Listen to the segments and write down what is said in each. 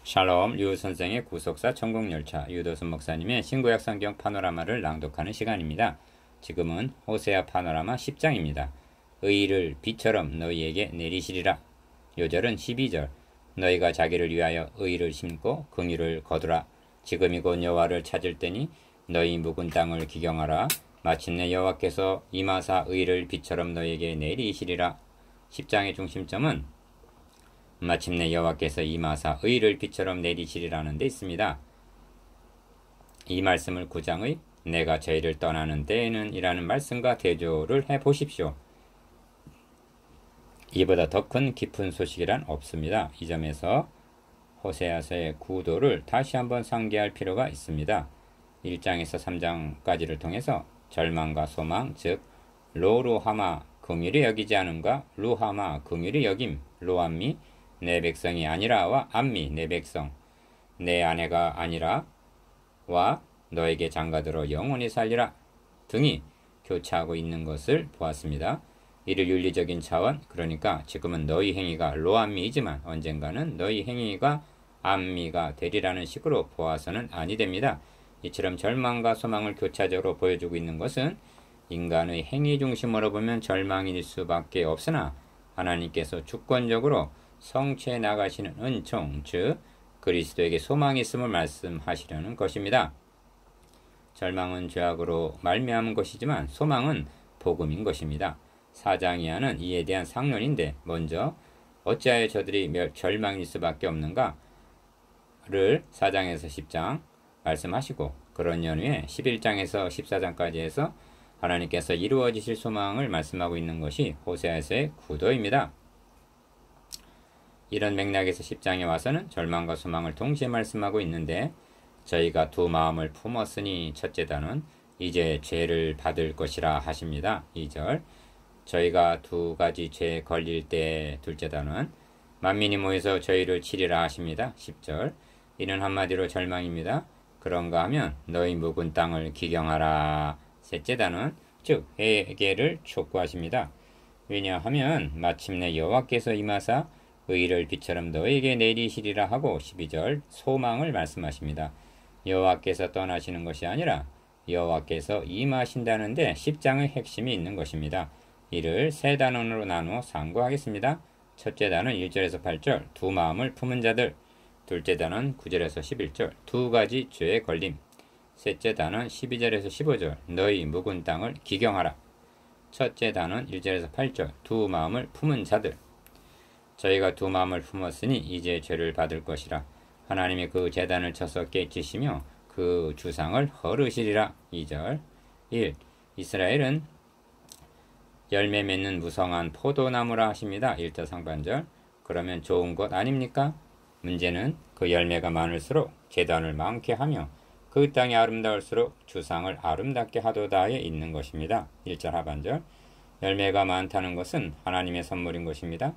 샬롬, 류 선생의 구속사 천국열차, 유도순 목사님의 신구약 성경 파노라마를 낭독하는 시간입니다. 지금은 호세아 파노라마 10장입니다. 의를 비처럼 너희에게 내리시리라. 요절은 12절. 너희가 자기를 위하여 의를 심고 긍휼을 거두라. 지금이 곧 여호와를 찾을 때니 너희 묵은 땅을 기경하라. 마침내 여호와께서 임하사 의를 비처럼 너희에게 내리시리라. 10장의 중심점은 마침내 여호와께서 임하사 의를 비처럼 내리시리라는 데 있습니다. 이 말씀을 9장의 내가 저희를 떠나는 때에는 이라는 말씀과 대조를 해보십시오. 이보다 더 큰 깊은 소식이란 없습니다. 이 점에서 호세아서의 구도를 다시 한번 상기할 필요가 있습니다. 1장에서 3장까지를 통해서 절망과 소망, 즉 로루하마 긍휼히 여기지 않음과 루하마 긍휼히 여김, 로암미 내 백성이 아니라와 암미 내 백성, 내 아내가 아니라와 너에게 장가들어 영원히 살리라 등이 교차하고 있는 것을 보았습니다. 이를 윤리적인 차원, 그러니까 지금은 너희 행위가 로암미이지만 언젠가는 너희 행위가 암미가 되리라는 식으로 보아서는 아니 됩니다. 이처럼 절망과 소망을 교차적으로 보여주고 있는 것은 인간의 행위 중심으로 보면 절망일 수밖에 없으나 하나님께서 주권적으로 성취해 나가시는 은총, 즉 그리스도에게 소망이 있음을 말씀하시려는 것입니다. 절망은 죄악으로 말미암은 것이지만 소망은 복음인 것입니다. 4장 이하는 이에 대한 상론인데 먼저 어찌하여 저들이 절망일 수밖에 없는가를 4장에서 10장 말씀하시고 그런 연후에 11장에서 14장까지 해서 하나님께서 이루어지실 소망을 말씀하고 있는 것이 호세아서의 구도입니다. 이런 맥락에서 10장에 와서는 절망과 소망을 동시에 말씀하고 있는데 저희가 두 마음을 품었으니 첫째 단은 이제 죄를 받을 것이라 하십니다. 2절 저희가 두 가지 죄에 걸릴 때 둘째 단은 만민이 모여서 저희를 치리라 하십니다. 10절 이는 한마디로 절망입니다. 그런가 하면 너희 묵은 땅을 기경하라. 셋째 단은 즉 회개를 촉구하십니다. 왜냐하면 마침내 여호와께서 임하사 의를 비처럼 너에게 내리시리라 하고 12절 소망을 말씀하십니다. 여호와께서 떠나시는 것이 아니라 여호와께서 임하신다는데 10장의 핵심이 있는 것입니다. 이를 세 단원으로 나누어 상고하겠습니다. 첫째 단은 1절에서 8절 두 마음을 품은 자들, 둘째 단은 9절에서 11절 두 가지 죄에 걸림, 셋째 단은 12절에서 15절 너희 묵은 땅을 기경하라. 첫째 단은 1절에서 8절 두 마음을 품은 자들. 저희가 두 마음을 품었으니 이제 죄를 받을 것이라. 하나님이 그 제단을 쳐서 깨치시며 그 주상을 헐으시리라. 2절 1. 이스라엘은 열매 맺는 무성한 포도나무라 하십니다. 1절 상반절 그러면 좋은 것 아닙니까? 문제는 그 열매가 많을수록 제단을 많게 하며 그 땅이 아름다울수록 주상을 아름답게 하도다에 있는 것입니다. 1절 하반절 열매가 많다는 것은 하나님의 선물인 것입니다.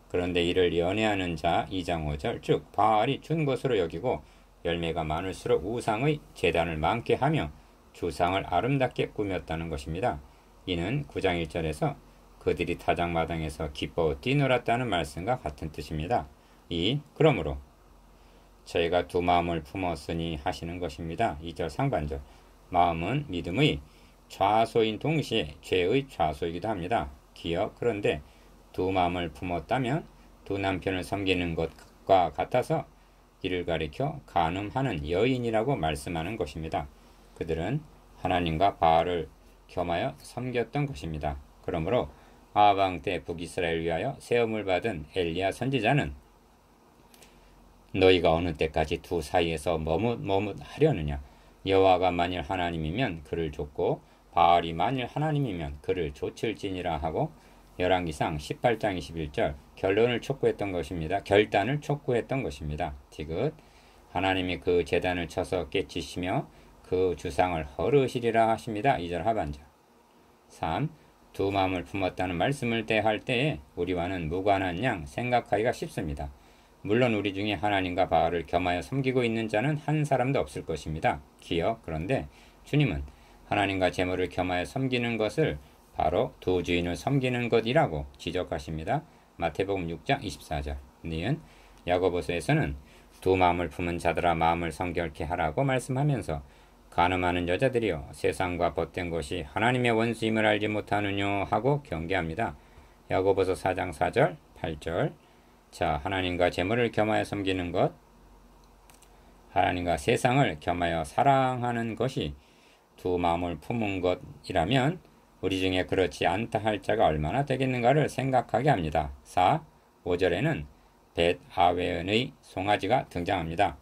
그런데 이를 연애하는 자 2장 5절 즉 바알이 준 것으로 여기고 열매가 많을수록 우상의 제단을 많게 하며 주상을 아름답게 꾸몄다는 것입니다. 이는 9장 1절에서 그들이 타작마당에서 기뻐 뛰놀았다는 말씀과 같은 뜻입니다. 그러므로 저희가 두 마음을 품었으니 하시는 것입니다. 2절 상반절 마음은 믿음의 좌소인 동시에 죄의 좌소이기도 합니다. 기억 그런데 두 마음을 품었다면 두 남편을 섬기는 것과 같아서 이를 가리켜 간음하는 여인이라고 말씀하는 것입니다. 그들은 하나님과 바알을 겸하여 섬겼던 것입니다. 그러므로 아방 때 북이스라엘 위하여 세움을 받은 엘리야 선지자는 너희가 어느 때까지 두 사이에서 머뭇하려느냐. 여호와가 만일 하나님이면 그를 좇고 바알이 만일 하나님이면 그를 좇을지니라 하고 열왕기상 18장 21절 결단을 촉구했던 것입니다. 디귿 하나님이 그 제단을 쳐서 깨치시며 그 주상을 헐으시리라 하십니다. 2절 하반절 3. 두 마음을 품었다는 말씀을 대할 때에 우리와는 무관한 양 생각하기가 쉽습니다. 물론 우리 중에 하나님과 바알을 겸하여 섬기고 있는 자는 한 사람도 없을 것입니다. 기억 그런데 주님은 하나님과 재물을 겸하여 섬기는 것을 바로 두 주인을 섬기는 것이라고 지적하십니다. 마태복음 6장 24절 니은 야고보서에서는 두 마음을 품은 자들아 마음을 성결케 하라고 말씀하면서 간음하는 여자들이여 세상과 벗된 것이 하나님의 원수임을 알지 못하느뇨 하고 경계합니다. 야고보서 4장 4절 8절. 자, 하나님과 재물을 겸하여 섬기는 것, 하나님과 세상을 겸하여 사랑하는 것이 두 마음을 품은 것이라면 우리 중에 그렇지 않다 할 자가 얼마나 되겠는가를 생각하게 합니다. 4. 5절에는 벳 아웬의 송아지가 등장합니다.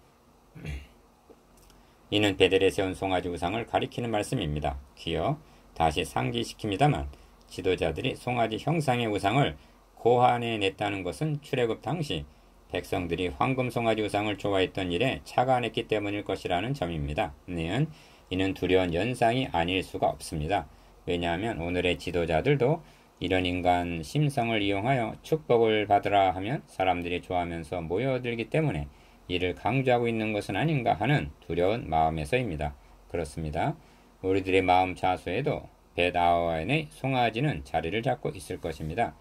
이는 베델에 세운 송아지 우상을 가리키는 말씀입니다. 기어 다시 상기시킵니다만 지도자들이 송아지 형상의 우상을 고안해 냈다는 것은 출애굽 당시 백성들이 황금 송아지 우상을 좋아했던 일에 착안했기 때문일 것이라는 점입니다. 이는 두려운 연상이 아닐 수가 없습니다. 왜냐하면 오늘의 지도자들도 이런 인간 심성을 이용하여 축복을 받으라 하면 사람들이 좋아하면서 모여들기 때문에 이를 강조하고 있는 것은 아닌가 하는 두려운 마음에서입니다. 그렇습니다. 우리들의 마음 자수에도 벳아웬의 송아지는 자리를 잡고 있을 것입니다.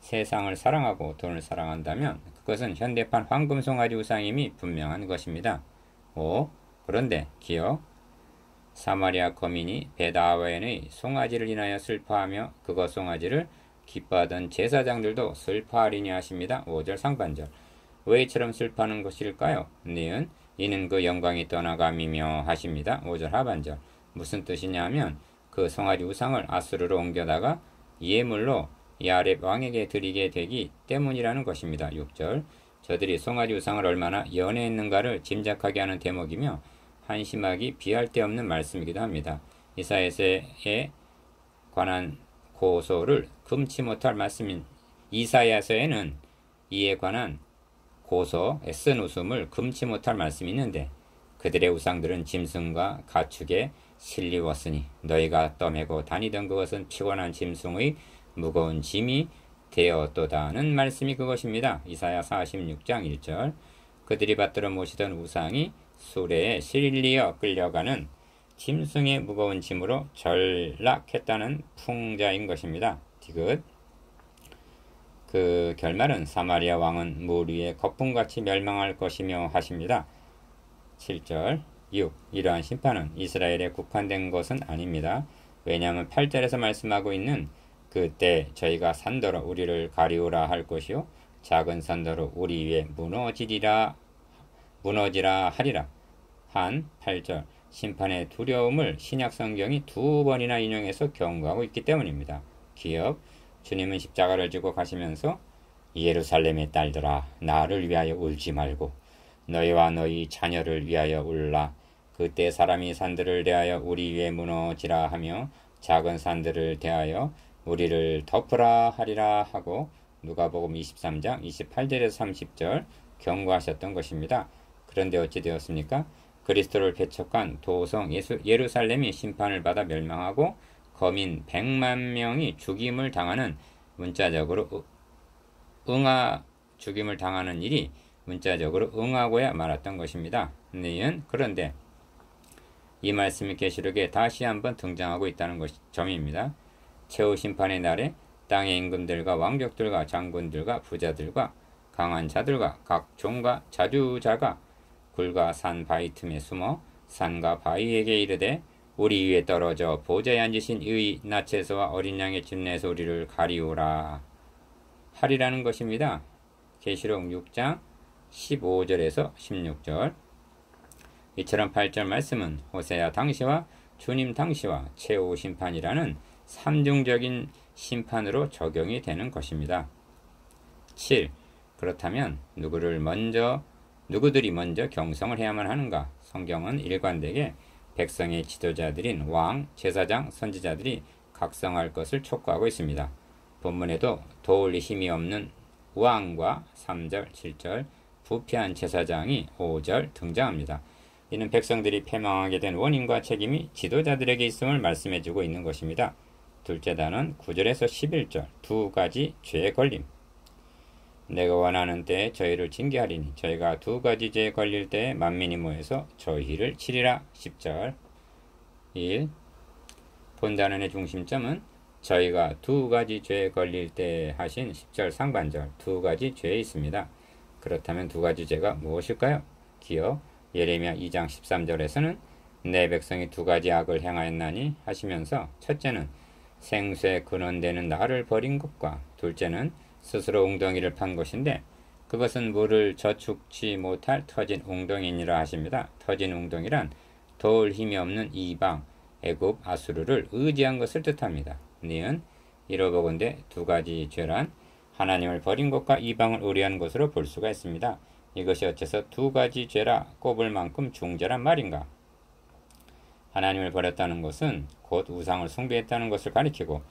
세상을 사랑하고 돈을 사랑한다면 그것은 현대판 황금 송아지 우상임이 분명한 것입니다. 5. 그런데 기억 사마리아 거민이 벳아웬의 송아지를 인하여 슬퍼하며 그것 송아지를 기뻐하던 제사장들도 슬퍼하리니 하십니다. 5절 상반절. 왜 이처럼 슬퍼하는 것일까요? 이는 그 영광이 떠나감이며 하십니다. 5절 하반절. 무슨 뜻이냐 하면 그 송아지 우상을 아수르로 옮겨다가 예물로 야렙 왕에게 드리게 되기 때문이라는 것입니다. 6절. 저들이 송아지 우상을 얼마나 연애했는가를 짐작하게 하는 대목이며 한심하기 비할 데 없는 말씀이기도 합니다. 이사야서에 관한 고소를 금치 못할 말씀인 이사야서에는 이에 관한 고소, 애쓴 웃음을 금치 못할 말씀이 있는데 그들의 우상들은 짐승과 가축에 실리웠으니 너희가 떠매고 다니던 그것은 피곤한 짐승의 무거운 짐이 되었도다는 말씀이 그것입니다. 이사야 46장 1절. 그들이 받들어 모시던 우상이 수레에 실리어 끌려가는 짐승의 무거운 짐으로 전락했다는 풍자인 것입니다. 디귿. 그 결말은 사마리아 왕은 물 위에 거품같이 멸망할 것이며 하십니다. 7절. 6. 이러한 심판은 이스라엘에 국한된 것은 아닙니다. 왜냐하면 8절에서 말씀하고 있는 그때 저희가 산더러 우리를 가리우라 할 것이요 작은 산더러 우리 위에 무너지리라 무너지라 하리라 한 8절 심판의 두려움을 신약 성경이 2번이나 인용해서 경고하고 있기 때문입니다. 기억 주님은 십자가를 지고 가시면서 예루살렘의 딸들아 나를 위하여 울지 말고 너희와 너희 자녀를 위하여 울라. 그때 사람이 산들을 대하여 우리 위에 무너지라 하며 작은 산들을 대하여 우리를 덮으라 하리라 하고 누가복음 23장 28절에서 30절 경고하셨던 것입니다. 그런데 어찌 되었습니까? 그리스도를 배척한 도성 예루살렘이 심판을 받아 멸망하고 거민 100만 명이 죽임을 당하는 죽임을 당하는 일이 문자적으로 응하고야 말았던 것입니다. 그런데 이 말씀이 계시록에 다시 한번 등장하고 있다는 점입니다. 최후 심판의 날에 땅의 임금들과 왕족들과 장군들과 부자들과 강한 자들과 각 종과 자주자가 굴과 산 바위 틈에 숨어 산과 바위에게 이르되 우리 위에 떨어져 보좌에 앉으신 의 나체서와 어린 양의 집내에서 우리를 가리우라 하리라는 것입니다. 계시록 6장 15절에서 16절. 이처럼 8절 말씀은 호세아 당시와 주님 당시와 최후 심판이라는 삼중적인 심판으로 적용이 되는 것입니다. 7. 그렇다면 누구들이 먼저 경성을 해야만 하는가? 성경은 일관되게 백성의 지도자들인 왕, 제사장, 선지자들이 각성할 것을 촉구하고 있습니다. 본문에도 도울리 힘이 없는 왕과 3절, 7절, 부패한 제사장이 5절 등장합니다. 이는 백성들이 패망하게 된 원인과 책임이 지도자들에게 있음을 말씀해주고 있는 것입니다. 둘째 단은 9절에서 11절 두 가지 죄에 걸림. 내가 원하는 때에 저희를 징계하리니 저희가 두 가지 죄에 걸릴 때에 만민이 모여서 저희를 치리라. 10절 1. 본단원의 중심점은 저희가 두 가지 죄에 걸릴 때 하신 10절 상반절 두 가지 죄에 있습니다. 그렇다면 두 가지 죄가 무엇일까요? 기어 예레미야 2장 13절에서는 내 백성이 두 가지 악을 행하였나니 하시면서 첫째는 생수에 근원되는 나를 버린 것과 둘째는 스스로 웅덩이를 판 것인데 그것은 물을 저축치 못할 터진 웅덩이니라 하십니다. 터진 웅덩이란 도울 힘이 없는 이방, 애굽, 아수르를 의지한 것을 뜻합니다. 니은 이로보건대 두 가지 죄란 하나님을 버린 것과 이방을 의뢰한 것으로 볼 수가 있습니다. 이것이 어째서 두 가지 죄라 꼽을 만큼 중죄란 말인가? 하나님을 버렸다는 것은 곧 우상을 숭배했다는 것을 가리키고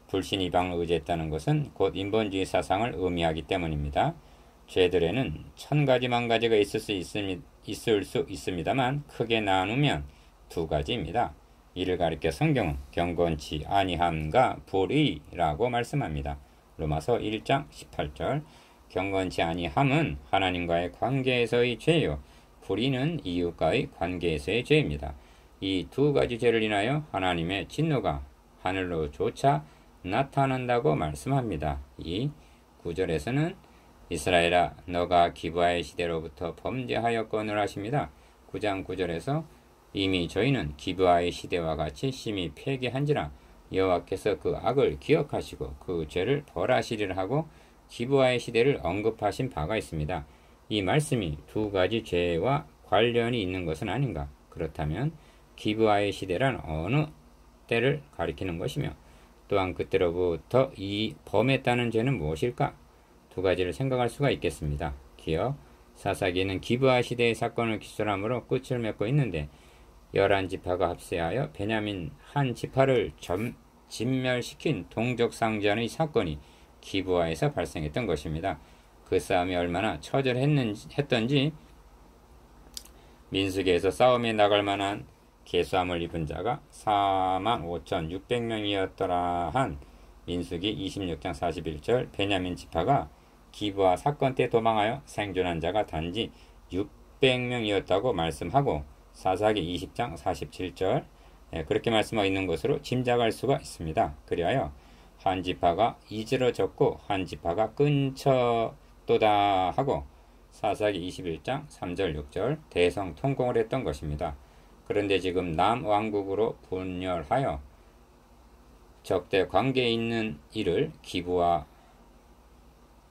불신 이방을 의지했다는 것은 곧 인본주의 사상을 의미하기 때문입니다. 죄들에는 천 가지 만 가지가 있을 수 있습니다만 크게 나누면 두 가지입니다. 이를 가리켜 성경은 경건치 아니함과 불의라고 말씀합니다. 로마서 1장 18절 경건치 아니함은 하나님과의 관계에서의 죄요. 불의는 이웃과의 관계에서의 죄입니다. 이 두 가지 죄를 인하여 하나님의 진노가 하늘로조차 나타난다고 말씀합니다. 이 9절에서는 이스라엘아 너가 기브아의 시대로부터 범죄하였거늘 하십니다. 9장 9절에서 이미 저희는 기브아의 시대와 같이 심히 폐기한지라 여호와께서 그 악을 기억하시고 그 죄를 벌하시리라 하고 기브아의 시대를 언급하신 바가 있습니다. 이 말씀이 두 가지 죄와 관련이 있는 것은 아닌가? 그렇다면 기브아의 시대란 어느 때를 가리키는 것이며 또한 그때로부터 이 범했다는 죄는 무엇일까? 두 가지를 생각할 수가 있겠습니다. 기어 사사기는 기브아 시대의 사건을 기술함으로 끝을 맺고 있는데 11지파가 합세하여 베냐민 한 지파를 진멸시킨 동족상전의 사건이 기브아에서 발생했던 것입니다. 그 싸움이 얼마나 처절했던지 민수기에서 싸움에 나갈 만한 계수함을 입은 자가 45,600명이었더라 한 민수기 26장 41절 베냐민 지파가 기브아 사건 때 도망하여 생존한 자가 단지 600명이었다고 말씀하고 사사기 20장 47절 그렇게 말씀하고 있는 것으로 짐작할 수가 있습니다. 그리하여 한 지파가 이지러졌고 한 지파가 끊쳐도다 하고 사사기 21장 3절 6절 대성통곡을 했던 것입니다. 그런데 지금 남왕국으로 분열하여 적대 관계에 있는 이를 기브아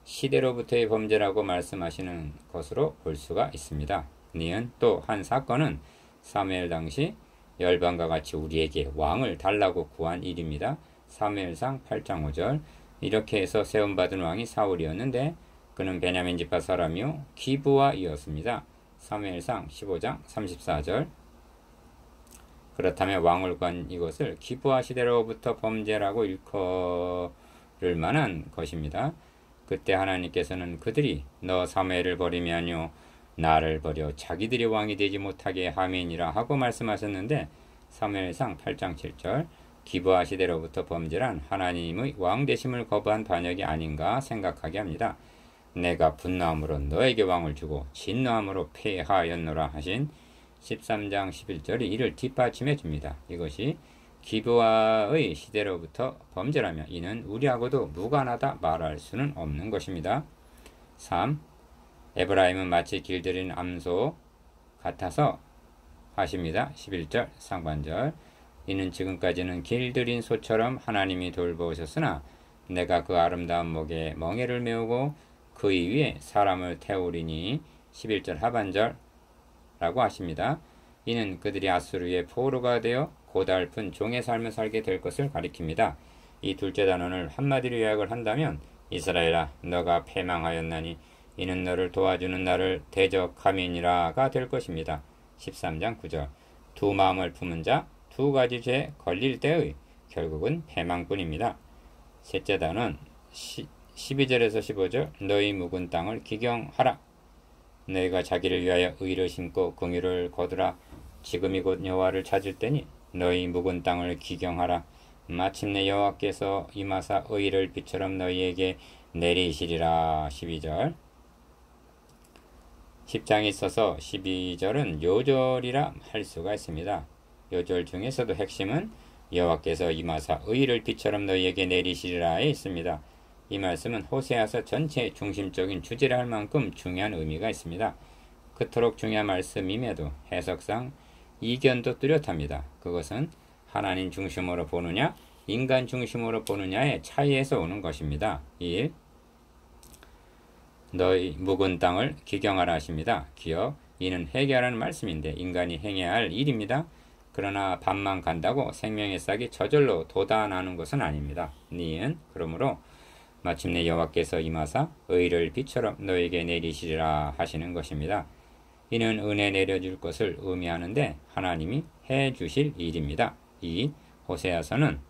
시대로부터의 범죄라고 말씀하시는 것으로 볼 수가 있습니다. 니은 또 한 사건은 사무엘 당시 열방과 같이 우리에게 왕을 달라고 구한 일입니다. 사무엘상 8장 5절 이렇게 해서 세움받은 왕이 사울이었는데 그는 베냐민 지파 사람이요 기브아이었습니다. 사무엘상 15장 34절 그렇다면 왕을 구한 이것을 기브아 시대로부터 범죄라고 일컬을 만한 것입니다. 그때 하나님께서는 그들이 너 사무엘을 버리면요 나를 버려 자기들이 왕이 되지 못하게 하매니라 하고 말씀하셨는데 사무엘상 8장 7절 기브아 시대로부터 범죄란 하나님의 왕 되심을 거부한 반역이 아닌가 생각하게 합니다. 내가 분노함으로 너에게 왕을 주고 진노함으로 패하였노라 하신 13장 11절이 이를 뒷받침해 줍니다. 이것이 기브아의 시대로부터 범죄라며 이는 우리하고도 무관하다 말할 수는 없는 것입니다. 3. 에브라임은 마치 길들인 암소 같아서 하십니다. 11절 상반절 이는 지금까지는 길들인 소처럼 하나님이 돌보셨으나 내가 그 아름다운 목에 멍에를 메우고 그 위에 사람을 태우리니 11절 하반절 라고 하십니다. 이는 그들이 아수르의 포로가 되어 고달픈 종의 삶을 살게 될 것을 가리킵니다. 이 둘째 단원을 한마디로 요약을 한다면 이스라엘아 너가 패망하였나니 이는 너를 도와주는 나를 대적함이니라가 될 것입니다. 13장 9절 두 마음을 품은 자 두 가지 죄 걸릴 때의 결국은 패망뿐입니다. 셋째 단원 12절에서 15절 너희 묵은 땅을 기경하라 너희가 자기를 위하여 의를 심고 긍휼을 거두라 지금이 곧 여호와를 찾을 때니 너희 묵은 땅을 기경하라 마침내 여호와께서 임하사 의를 빛처럼 너희에게 내리시리라 12절 10장에 있어서 12절은 요절이라 할 수가 있습니다. 요절 중에서도 핵심은 여호와께서 임하사 의를 빛처럼 너희에게 내리시리라에 있습니다. 이 말씀은 호세아서 전체의 중심적인 주제를 할 만큼 중요한 의미가 있습니다. 그토록 중요한 말씀임에도 해석상 이견도 뚜렷합니다. 그것은 하나님 중심으로 보느냐 인간 중심으로 보느냐의 차이에서 오는 것입니다. 1. 너희 묵은 땅을 기경하라 하십니다. 기억, 이는 회개하라는 말씀인데 인간이 행해야 할 일입니다. 그러나 밤만 간다고 생명의 싹이 저절로 돋아나는 것은 아닙니다. 니은 그러므로 마침내 여호와께서 임하사 의를 비처럼 너에게 내리시리라 하시는 것입니다. 이는 은혜 내려줄 것을 의미하는데 하나님이 해주실 일입니다. 2. 호세아서는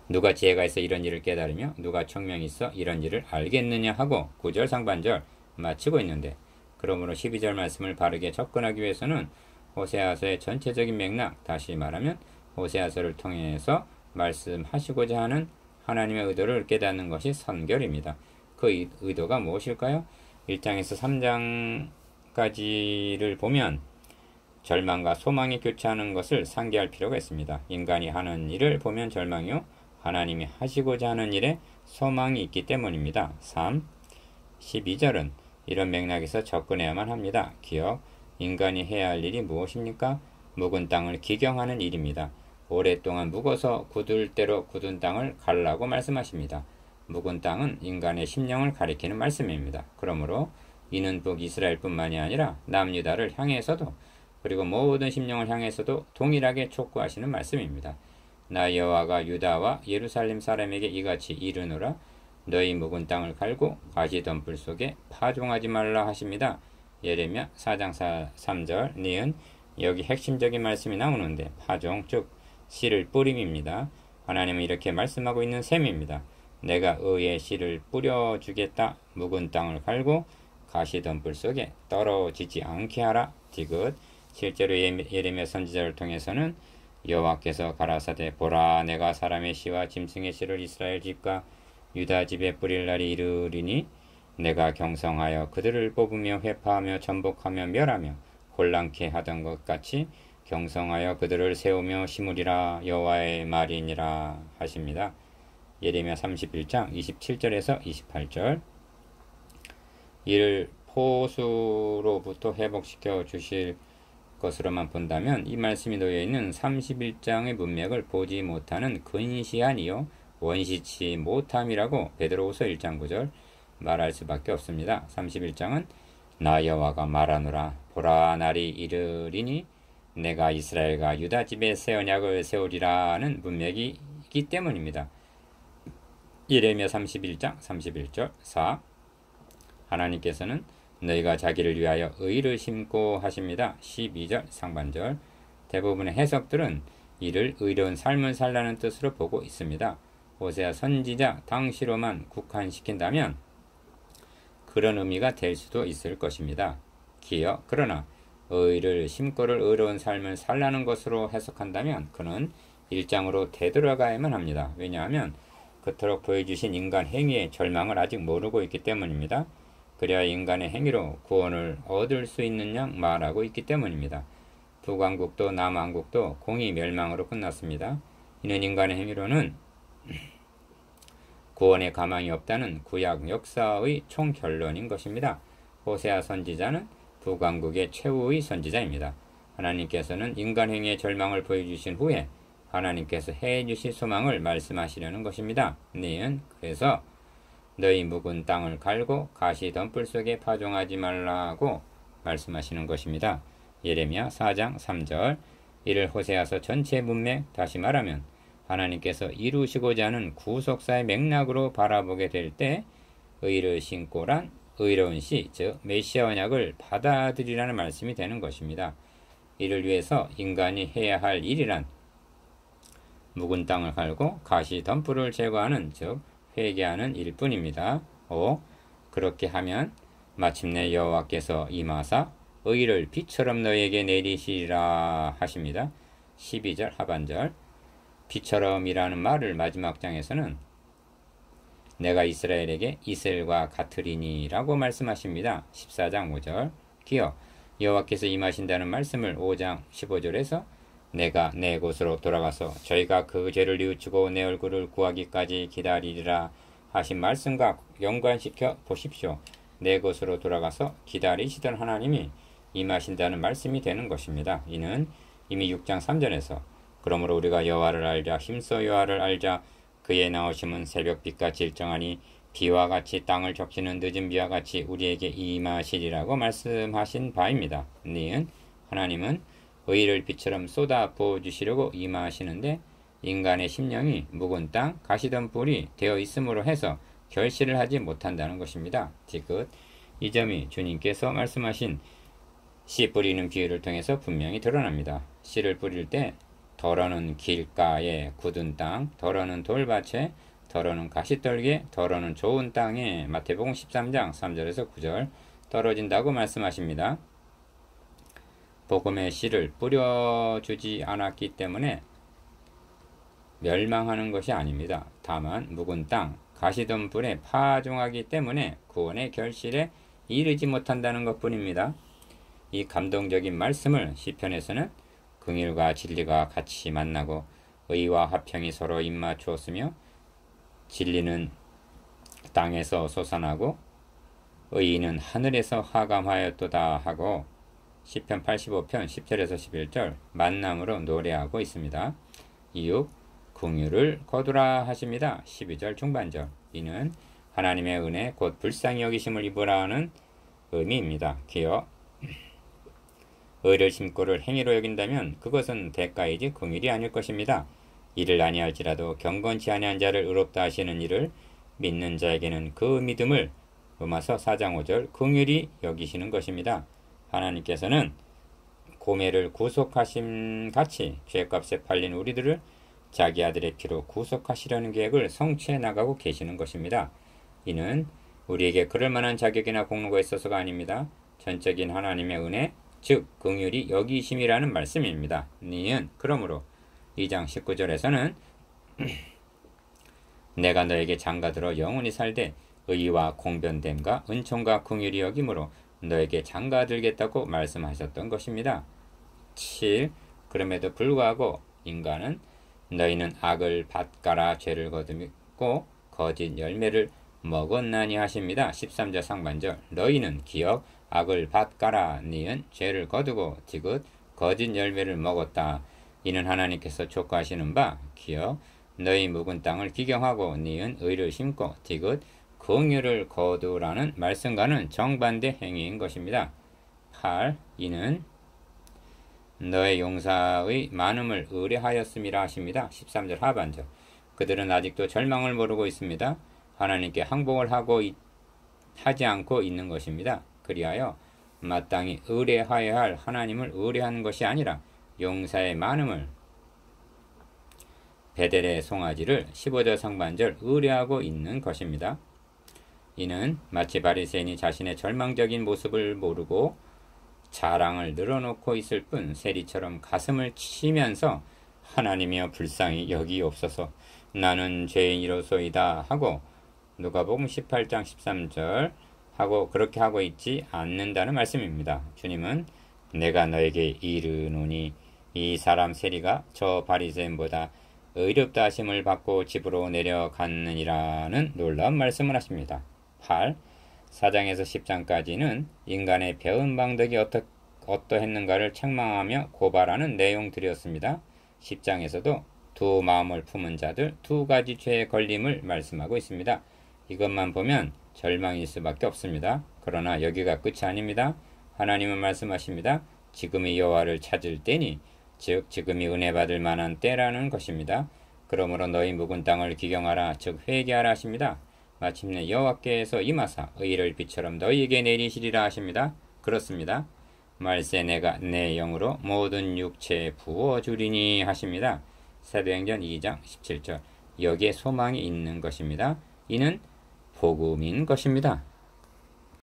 누가 지혜가 있어 이런 일을 깨달으며 누가 총명이 있어 이런 일을 알겠느냐 하고 9절 상반절 마치고 있는데 그러므로 12절 말씀을 바르게 접근하기 위해서는 호세아서의 전체적인 맥락, 다시 말하면 호세아서를 통해서 말씀하시고자 하는 하나님의 의도를 깨닫는 것이 선결입니다. 그 의도가 무엇일까요? 1장에서 3장까지를 보면 절망과 소망이 교차하는 것을 상기할 필요가 있습니다. 인간이 하는 일을 보면 절망이요 하나님이 하시고자 하는 일에 소망이 있기 때문입니다. 3. 12절은 이런 맥락에서 접근해야만 합니다. 기억, 인간이 해야 할 일이 무엇입니까? 묵은 땅을 기경하는 일입니다. 오랫동안 묵어서 굳을 대로 굳은 땅을 갈라고 말씀하십니다. 묵은 땅은 인간의 심령을 가리키는 말씀입니다. 그러므로 이는 북이스라엘뿐만이 아니라 남유다를 향해서도 그리고 모든 심령을 향해서도 동일하게 촉구하시는 말씀입니다. 나 여호와가 유다와 예루살렘 사람에게 이같이 이르노라 너희 묵은 땅을 갈고 가시덤불 속에 파종하지 말라 하십니다. 예레미야 4장 3절 니은 여기 핵심적인 말씀이 나오는데 파종 즉 씨를 뿌림입니다. 하나님은 이렇게 말씀하고 있는 셈입니다. 내가 의의 씨를 뿌려주겠다. 묵은 땅을 갈고 가시덤불 속에 떨어지지 않게 하라. 디귿 실제로 예레미야 선지자를 통해서는 여호와께서 가라사대 보라 내가 사람의 씨와 짐승의 씨를 이스라엘 집과 유다 집에 뿌릴 날이 이르리니 내가 경성하여 그들을 뽑으며 회파하며 전복하며 멸하며 곤란케 하던 것 같이 경성하여 그들을 세우며 심으리라 여호와의 말이니라 하십니다. 예레미야 31장 27절에서 28절 이를 포수로부터 회복시켜 주실 것으로만 본다면 이 말씀이 놓여있는 31장의 문맥을 보지 못하는 근시한이요 원시치 못함이라고 베드로후서 1장 9절 말할 수밖에 없습니다. 31장은 나 여호와가 말하노라 보라 날이 이르리니 내가 이스라엘과 유다 집에 새 언약을 세우리라는 문맥이 있기 때문입니다. 예레미야 31장 31절 4 하나님께서는 너희가 자기를 위하여 의를 심고 하십니다. 12절 상반절 대부분의 해석들은 이를 의로운 삶을 살라는 뜻으로 보고 있습니다. 호세아 선지자 당시로만 국한시킨다면 그런 의미가 될 수도 있을 것입니다. 기여 그러나 의를 심고를 의로운 삶을 살라는 것으로 해석한다면 그는 1장으로 되돌아가야만 합니다. 왜냐하면 그토록 보여주신 인간 행위의 절망을 아직 모르고 있기 때문입니다. 그래야 인간의 행위로 구원을 얻을 수 있는 양 말하고 있기 때문입니다. 북왕국도 남왕국도 공의 멸망으로 끝났습니다. 이는 인간의 행위로는 구원의 가망이 없다는 구약 역사의 총결론인 것입니다. 호세아 선지자는 북왕국의 최후의 선지자입니다. 하나님께서는 인간 행위의 절망을 보여주신 후에 하나님께서 해주실 소망을 말씀하시려는 것입니다. 니은 그래서 너희 묵은 땅을 갈고 가시덤불 속에 파종하지 말라고 말씀하시는 것입니다. 예레미야 4장 3절 이를 호세아서 전체 문맥 다시 말하면 하나님께서 이루시고자 하는 구속사의 맥락으로 바라보게 될 때 의를 신고란 의로운 씨, 즉 메시아 언약을 받아들이라는 말씀이 되는 것입니다. 이를 위해서 인간이 해야 할 일이란 묵은 땅을 갈고 가시덤불을 제거하는 즉 회개하는 일뿐입니다. 5. 그렇게 하면 마침내 여호와께서 임하사 의를 비처럼 너에게 내리시리라 하십니다. 12절 하반절 비처럼이라는 말을 마지막 장에서는 내가 이스라엘에게 이슬과 같으리니 라고 말씀하십니다. 14장 5절 기어 여호와께서 임하신다는 말씀을 5장 15절에서 내가 내 곳으로 돌아가서 저희가 그 죄를 뉘우치고 내 얼굴을 구하기까지 기다리리라 하신 말씀과 연관시켜 보십시오. 내 곳으로 돌아가서 기다리시던 하나님이 임하신다는 말씀이 되는 것입니다. 이는 이미 6장 3절에서 그러므로 우리가 여호와를 알자 힘써 여호와를 알자 그의 나오심은 새벽빛같이 일정하니 비와 같이 땅을 적시는 늦은 비와 같이 우리에게 임하시리라고 말씀하신 바입니다. 니은 하나님은 의를 빛처럼 쏟아 부어주시려고 임하시는데 인간의 심령이 묵은 땅 가시던 뿔이 되어 있음으로 해서 결실을 하지 못한다는 것입니다. 즉 이 점이 주님께서 말씀하신 씨 뿌리는 비유를 통해서 분명히 드러납니다. 씨를 뿌릴 때 덜어는 길가에 굳은 땅, 덜어는 돌밭에, 덜어는 가시떨기에, 덜어는 좋은 땅에 마태복음 13장 3절에서 9절 떨어진다고 말씀하십니다. 복음의 씨를 뿌려주지 않았기 때문에 멸망하는 것이 아닙니다. 다만 묵은 땅, 가시던 뿔에 파종하기 때문에 구원의 결실에 이르지 못한다는 것뿐입니다. 이 감동적인 말씀을 시편에서는 긍휼과 진리가 같이 만나고 의와 화평이 서로 입맞추었으며 진리는 땅에서 솟아나고 의인은 하늘에서 하감하였도다 하고 시편 85편 10절에서 11절 만남으로 노래하고 있습니다. 이후 긍휼을 거두라 하십니다. 12절 중반절 이는 하나님의 은혜 곧 불쌍히 여기심을 입으라는 의미입니다. 기어 의를 심고를 행위로 여긴다면 그것은 대가이지 긍휼이 아닐 것입니다. 이를 아니할지라도 경건치 아니한 자를 의롭다 하시는 이를 믿는 자에게는 그 믿음을 로마서 4장 5절 긍휼히 여기시는 것입니다. 하나님께서는 고매를 구속하심 같이 죄값에 팔린 우리들을 자기 아들의 피로 구속하시려는 계획을 성취해 나가고 계시는 것입니다. 이는 우리에게 그럴 만한 자격이나 공로가 있어서가 아닙니다. 전적인 하나님의 은혜, 즉 긍휼이 여기심이라는 말씀입니다. 니은 그러므로 2장 19절에서는 내가 너에게 장가들어 영원히 살되 의와 공변됨과 은총과 긍휼이 여김으로 너에게 장가들겠다고 말씀하셨던 것입니다. 7. 그럼에도 불구하고 인간은 너희는 악을 밭가라 죄를 거두고 거짓 열매를 먹었나니 하십니다. 13절 상반절 너희는 기억 악을 밭가라 니은 죄를 거두고 디귿 거짓 열매를 먹었다. 이는 하나님께서 촉구하시는 바 기억 너희 묵은 땅을 기경하고 니은 의를 심고 디귿 긍휼을 거두라는 말씀과는 정반대 행위인 것입니다. 8. 이는 너의 용사의 많음을 의뢰하였음이라 하십니다. 13절 하반절 그들은 아직도 절망을 모르고 있습니다. 하나님께 항복을 하지 않고 있는 것입니다. 그리하여 마땅히 의뢰하여야 할 하나님을 의뢰하는 것이 아니라 용사의 많음을 베델의 송아지를 15절 상반절 의뢰하고 있는 것입니다. 이는 마치 바리새인이 자신의 절망적인 모습을 모르고 자랑을 늘어놓고 있을 뿐 세리처럼 가슴을 치면서 하나님이여 불쌍히 여기옵소서 나는 죄인이로소이다 하고 누가복음 18장 13절 하고 그렇게 하고 있지 않는다는 말씀입니다. 주님은 내가 너에게 이르노니 이 사람 세리가 저 바리새인보다 의롭다 하심을 받고 집으로 내려갔느니라는 놀라운 말씀을 하십니다. 8. 4장에서 10장까지는 인간의 배은 방덕이 어떠했는가를 책망하며 고발하는 내용들이었습니다. 10장에서도 두 마음을 품은 자들 두 가지 죄에 걸림을 말씀하고 있습니다. 이것만 보면 절망일 수밖에 없습니다. 그러나 여기가 끝이 아닙니다. 하나님은 말씀하십니다. 지금이 여호와를 찾을 때니 즉 지금이 은혜 받을 만한 때라는 것입니다. 그러므로 너희 묵은 땅을 기경하라 즉 회개하라 하십니다. 마침내 여호와께서 임하사 의를 빛처럼 너희에게 내리시리라 하십니다. 그렇습니다. 말세 내가 내 영으로 모든 육체에 부어주리니 하십니다. 사도행전 2장 17절 여기에 소망이 있는 것입니다. 이는 복음인 것입니다.